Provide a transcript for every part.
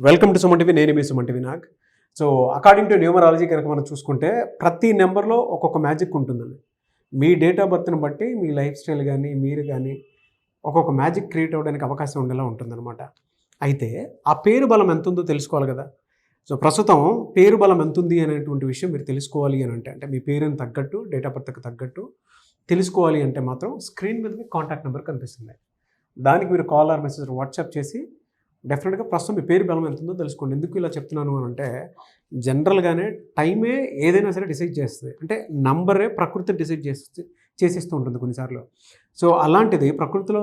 Welcome to Suman TV. నేను మీ Suman TV Nag. So according to numerology కనుక మనం చూసుకుంటే ప్రతి నెంబర్లో ఒక్కొక్క మ్యాజిక్ ఉంటుందండి. మీ డేట్ ఆఫ్ బర్త్ని బట్టి మీ లైఫ్ స్టైల్ కానీ మీరు కానీ ఒక్కొక్క మ్యాజిక్ క్రియేట్ అవ్వడానికి అవకాశం ఉండేలా ఉంటుందన్నమాట. అయితే ఆ పేరు బలం ఎంత ఉందో తెలుసుకోవాలి కదా. సో ప్రస్తుతం పేరు బలం ఎంత ఉంది అనేటువంటి విషయం మీరు తెలుసుకోవాలి అని అంటే మీ పేరుని తగ్గట్టు డేట్ ఆఫ్ బర్త్కి తగ్గట్టు తెలుసుకోవాలి అంటే మాత్రం స్క్రీన్ మీద మీ కాంటాక్ట్ నెంబర్ కనిపిస్తుంది. దానికి మీరు కాల్ ఆర్ మెసేజ్ వాట్సాప్ చేసి డెఫినెట్గా ప్రస్తుతం మీ పేరు బలం ఎంత ఉందో తెలుసుకోండి. ఎందుకు ఇలా చెప్తున్నాను అని అంటే జనరల్గానే టైమే ఏదైనా సరే డిసైడ్ చేస్తుంది. అంటే నంబరే ప్రకృతిని డిసైడ్ చేసేస్తూ ఉంటుంది కొన్నిసార్లు. సో అలాంటిది ప్రకృతిలో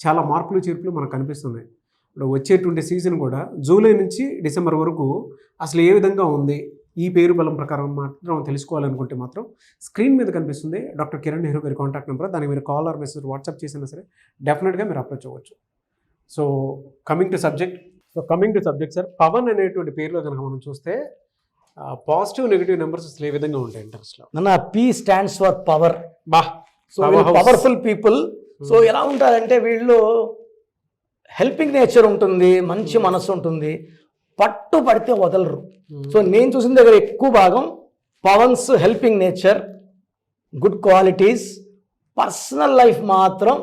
చాలా మార్పులు చేర్పులు మనకు కనిపిస్తున్నాయి. ఇప్పుడు వచ్చేటువంటి సీజన్ కూడా జూలై నుంచి డిసెంబర్ వరకు అసలు ఏ విధంగా ఉంది ఈ పేరు బలం ప్రకారం మాత్రం తెలుసుకోవాలనుకుంటే మాత్రం స్క్రీన్ మీద కనిపిస్తుంది డాక్టర్ కిరణ్ నెహ్రూ గారి కాంటాక్ట్ నెంబర్. దానికి మీరు కాల్ ఆర్ మెసేజ్ వాట్సాప్ చేసినా సరే డెఫినెట్గా మీరు అప్రోచ్ అవ్వచ్చు. So coming to subject sir, Pavan అనేటువంటి పేరులో కనుక మనం చూస్తే పాజిటివ్ నెగిటివ్ నెంబర్స్ అసలు ఏ విధంగా ఉంటాయి ఇంట్రెస్ట్లో? నా P stands for power. So powerful people. So ఎలా ఉంటారంటే వీళ్ళు హెల్పింగ్ నేచర్ ఉంటుంది, మంచి మనసు ఉంటుంది, పట్టు పడితే వదలరు. సో నేను చూసిన దగ్గర ఎక్కువ భాగం Pavan's helping nature, good qualities. Personal life మాత్రం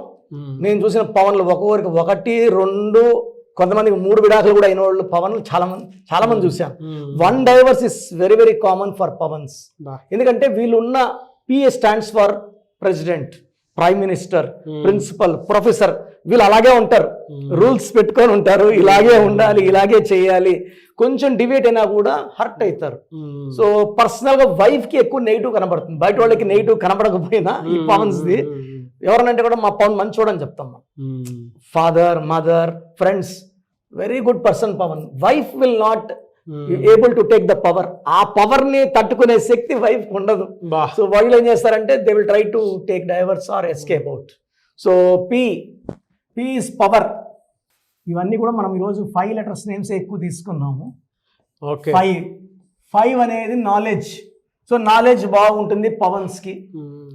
నేను చూసిన పవన్లు ఒక్కొక్కరికి 1, 2, కొంతమందికి 3 విడాకులు కూడా అయిన వాళ్ళు పవన్లు చాలా మంది చూశాను. 1 divorce is very very common for పవన్స్. ఎందుకంటే వీళ్ళున్న PA stands for president, prime minister, principal, professor. వీళ్ళు అలాగే ఉంటారు, రూల్స్ పెట్టుకొని ఉంటారు, ఇలాగే ఉండాలి, ఇలాగే చేయాలి. కొంచెం డిబేట్ అయినా కూడా హర్ట్ అవుతారు. సో పర్సనల్గా వైఫ్కి ఎక్కువ నెగిటివ్ కనబడుతుంది, బయట వాళ్ళకి నెగిటివ్ కనబడకపోయినా ఈ పవన్స్ది ఎవరనంటే కూడా మా పవన్ మంచి చూడని చెప్తాం. Father, mother, friends, very good person Pavan. Wife will not able to take the power. ఆ పవర్ ని తట్టుకునే శక్తి వైఫ్ ఉండదు. సో వాళ్ళు ఏం చేస్తారంటే they will try to take divorce or escape out. So P is power. ఇవన్నీ కూడా మనం ఈరోజు 5 లెటర్స్ నేమ్స్ ఎక్కువ తీసుకున్నాము. 5 అనేది నాలెడ్జ్. సో నాలెడ్జ్ బాగుంటుంది పవన్స్కి.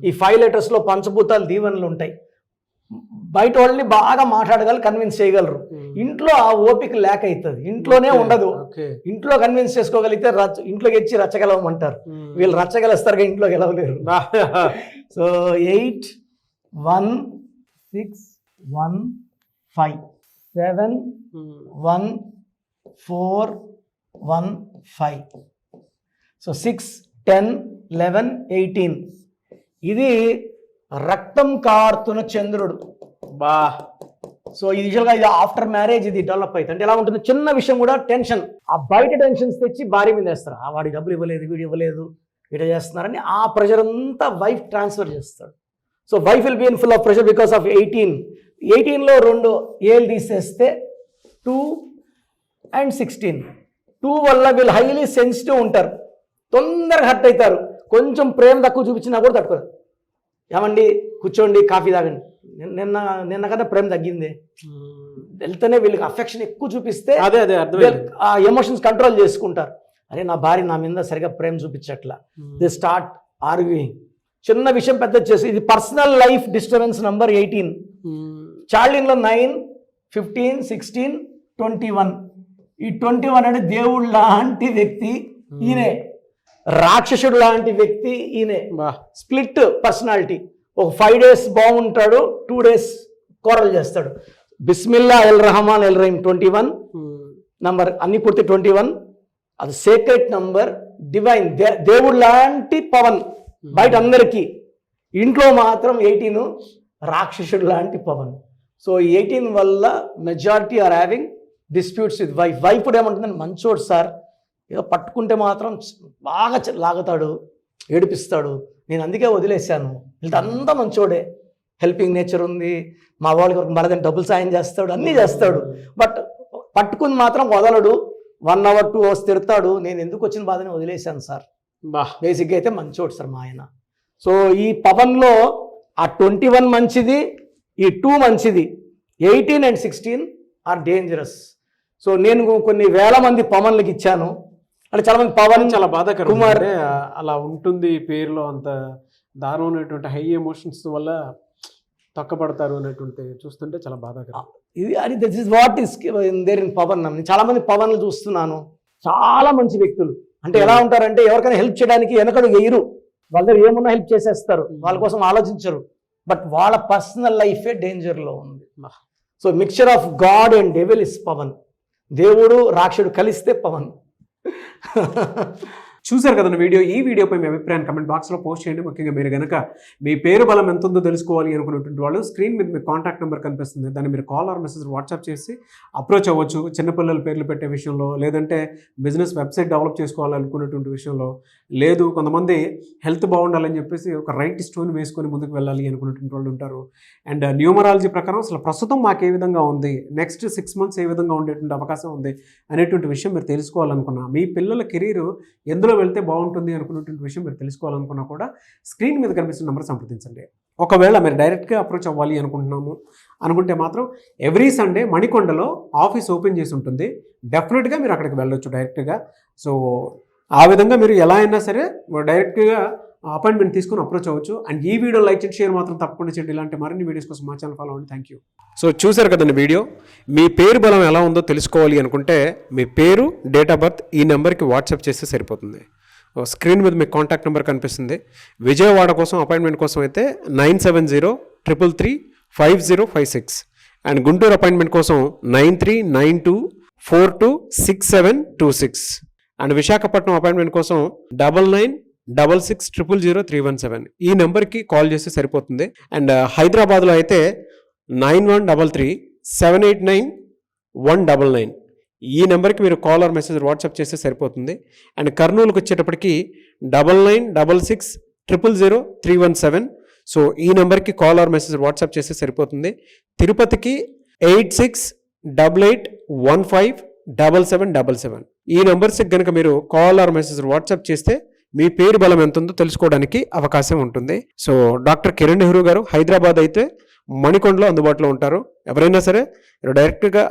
ఈ 5 లెటర్స్లో పంచభూతాలు దీవెనలు ఉంటాయి. బయట వాళ్ళని బాగా మాట్లాడగలరు, కన్విన్స్ చేయగలరు. ఇంట్లో ఆ ఓపిక లేక అవుతుంది, ఇంట్లోనే ఉండదు. ఇంట్లో కన్విన్స్ చేసుకోగలిగితే ఇంట్లోకి వచ్చి రచ్చగలవమంటారు. వీళ్ళు రచ్చగలుస్తారు, ఇంట్లో గెలవలేరు. సో 8, 1, 6, 1, 5, 7, 1, 4, 1, 5. సో 6, 10, 11, 18. ఇది రక్తం కారుతున్న చంద్రుడు. సో యూజువల్గా ఇది ఆఫ్టర్ మ్యారేజ్ ఇది డెవలప్ అవుతుంది. అంటే ఎలా ఉంటుంది, చిన్న విషయం కూడా టెన్షన్, ఆ బయట టెన్షన్స్ తెచ్చి భార్య మీద వేస్తారు. ఆ వాడి డబ్బులు ఇవ్వలేదు, వీడు ఇవ్వలేదు, వీడు చేస్తున్నారని ఆ ప్రెషర్ అంతా వైఫ్ ట్రాన్స్ఫర్ చేస్తాడు. So wife will be in full of pressure because of 18లో 2 ఏళ్ళు తీసేస్తే 2 and 16. 2 వల్ల వీళ్ళు హైలీ సెన్సిటివ్ ఉంటారు, తొందరగా హర్ట్ అవుతారు. కొంచెం ప్రేమ తక్కువ చూపించినా కూడా తట్టుకోరు. ఏమండి కూర్చోండి, కాఫీ తాగండి, నిన్న కన్నా ప్రేమ తగ్గింది వెళ్తేనే వీళ్ళకి అఫెక్షన్ ఎక్కువ చూపిస్తే ఆ ఎమోషన్స్ కంట్రోల్ చేసుకుంటారు. అరే నా భార్య నా మీద సరిగా ప్రేమ చూపించట్లా, దే స్టార్ట్ ఆర్గ్యూయింగ్. చిన్న విషయం పెద్ద చేసి ఇది పర్సనల్ లైఫ్ డిస్టర్బెన్స్ నంబర్ 18. చార్లిన్లో 9, 15, 16, 21. ఈ 21 అంటే దేవుడు లాంటి వ్యక్తి ఈయనే, రాక్షసుడు లాంటి వ్యక్తి ఈయనే. Split personality. ఒక 5 days బాగుంటాడు, 2 days కోరలు చేస్తాడు. Bismillah L Rahman L Rahim 21 number, అన్ని పూర్తి 21. అది సేక్రెట్ నంబర్, డివైన్, దేవుడు లాంటి పవన్ బయట అందరికీ. ఇంట్లో మాత్రం 18 రాక్షసుడు లాంటి పవన్. సో 18 వల్ల majority are having disputes with wife. Wife కూడా ఏమంటుందని మంచోడు సార్, ఏదో పట్టుకుంటే మాత్రం బాగా లాగుతాడు, ఏడిపిస్తాడు, నేను అందుకే వదిలేశాను. వీళ్ళంతా మంచోడే, హెల్పింగ్ నేచర్ ఉంది, మా వాళ్ళకి మరదని డబ్బులు సాయం చేస్తాడు, అన్నీ చేస్తాడు. బట్ పట్టుకుని మాత్రం వదలడు. 1 hour 2 hours తిడతాడు, నేను ఎందుకు వచ్చిన బాధని వదిలేశాను సార్. బేసిక్గా అయితే మంచోడు సార్ మా ఆయన. సో ఈ పవన్లో ఆ 21 మంచిది, ఈ 2 మంచిది. 18 and 16 ఆర్ డేంజరస్. సో నేను కొన్ని వేల మంది పవన్లకు ఇచ్చాను. అంటే చాలా మంది పవన్ చాలా బాధాకరం, కుమార్ అలా ఉంటుంది పేరులో. అంత దారుణమైనటువంటి హై ఎమోషన్స్ వల్ల తక్కబడతారు అనేటువంటి చూస్తుంటే చాలా బాధాకరం. అది this is what is there in Pavan. నేను చాలా మంది పవన్లు చూస్తున్నాను, చాలా మంచి వ్యక్తులు. అంటే ఎలా ఉంటారంటే ఎవరికైనా హెల్ప్ చేయడానికి వెనకడు వేయరు, వాళ్ళ దగ్గర ఏమున్నా హెల్ప్ చేసేస్తారు, వాళ్ళ కోసం ఆలోచించరు. బట్ వాళ్ళ పర్సనల్ లైఫే డేంజర్లో ఉంది. So mixture of god and devil is Pavan. దేవుడు రాక్షసుడు కలిస్తే పవన్. చూశారు కదండి వీడియో. ఈ వీడియోపై మీ అభిప్రాయాన్ని కమెంట్ బాక్స్లో పోస్ట్ చేయండి. ముఖ్యంగా మీరు కనుక మీ పేరు బలం ఎంత ఉందో తెలుసుకోవాలి అనుకున్నటువంటి వాళ్ళు స్క్రీన్ మీద మీ కాంటాక్ట్ నెంబర్ కనిపిస్తుంది, దాన్ని మీరు కాల్ ఆర్ మెసేజ్ వాట్సాప్ చేసి అప్రోచ్ అవ్వచ్చు. చిన్నపిల్లల పేర్లు పెట్టే విషయంలో, లేదంటే బిజినెస్ వెబ్సైట్ డెవలప్ చేసుకోవాలనుకున్నటువంటి విషయంలో, లేదు కొంతమంది హెల్త్ బాగుండాలని చెప్పేసి ఒక రైట్ స్టోన్ వేసుకొని ముందుకు వెళ్ళాలి అనుకున్నటువంటి వాళ్ళు ఉంటారు. అండ్ న్యూమరాలజీ ప్రకారం అసలు ప్రస్తుతం మాకు ఏ విధంగా ఉంది, నెక్స్ట్ 6 months ఏ విధంగా ఉండేటువంటి అవకాశం ఉంది అనేటువంటి విషయం మీరు తెలుసుకోవాలనుకున్నా, మీ పిల్లల కెరీర్ ఎందులో వెళ్తే బాగుంటుంది అనుకున్నటువంటి విషయం మీరు తెలుసుకోవాలనుకున్నా కూడా స్క్రీన్ మీద కనిపిస్తున్న నెంబర్ సంప్రదించండి. ఒకవేళ మీరు డైరెక్ట్గా అప్రోచ్ అవ్వాలి అనుకుంటే మాత్రం ఎవ్రీ సండే మణికొండలో ఆఫీస్ ఓపెన్ చేసి ఉంటుంది. డెఫినెట్గా మీరు అక్కడికి వెళ్ళొచ్చు డైరెక్ట్గా. సో ఆ విధంగా మీరు ఎలా అయినా సరే డైరెక్ట్గా అపాయింట్మెంట్ తీసుకుని అప్రోచ్ అవ్వచ్చు. అండ్ ఈ వీడియో లైక్ చేయండి, షేర్ మాత్రం తప్పకుండా చేయండి. ఇలాంటి మరిన్ని వీడియోస్ కోసం మా ఛానల్ ఫాలో అవ్వండి. Thank you. సో చూశారు కదండి వీడియో. మీ పేరు బలం ఎలా ఉందో తెలుసుకోవాలి అనుకుంటే మీ పేరు, డేట్ ఆఫ్ బర్త్ ఈ నెంబర్కి వాట్సాప్ చేస్తే సరిపోతుంది. స్క్రీన్ మీద మీకు కాంటాక్ట్ నెంబర్ కనిపిస్తుంది. విజయవాడ కోసం అపాయింట్మెంట్ కోసం అయితే 9703335056 అండ్ గుంటూరు అపాయింట్మెంట్ కోసం 9392426726 అండ్ విశాఖపట్నం అపాయింట్మెంట్ కోసం 9966600317 ఈ నెంబర్కి కాల్ చేస్తే సరిపోతుంది. అండ్ హైదరాబాద్లో అయితే 9133789199 ఈ నెంబర్కి మీరు కాల్ ఆర్ మెసేజ్ వాట్సాప్ చేస్తే సరిపోతుంది. అండ్ కర్నూలుకి వచ్చేటప్పటికి 9966000317 సో ఈ నెంబర్కి కాల్ ఆర్ మెసేజ్ వాట్సాప్ చేస్తే సరిపోతుంది. తిరుపతికి 8688157777 ఈ నెంబర్స్కి కనుక మీరు కాల్ ఆర్ మెసేజ్ వాట్సాప్ చేస్తే మీ పేరు బలం ఎంత ఉందో తెలుసుకోవడానికి అవకాశం ఉంటుంది. సో డాక్టర్ కిరణ్ నెహ్రూ గారు హైదరాబాద్ అయితే మణికొండలో అందుబాటులో ఉంటారు. ఎవరైనా సరే మీరు డైరెక్ట్గా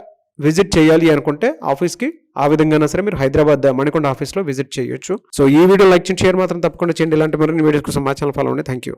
విజిట్ చేయాలి అనుకుంటే ఆఫీస్కి ఆ విధంగా సరే మీరు హైదరాబాద్ మణికొండ ఆఫీస్లో విజిట్ చేయొచ్చు. సో ఈ వీడియో లైక్ చేయండి, షేర్ మాత్రం తప్పకుండా చేయండి. ఇలాంటి మరిన్ని వీడియోస్ కోసం మా ఛానల్ ఫాలో అవ్వండి. Thank you.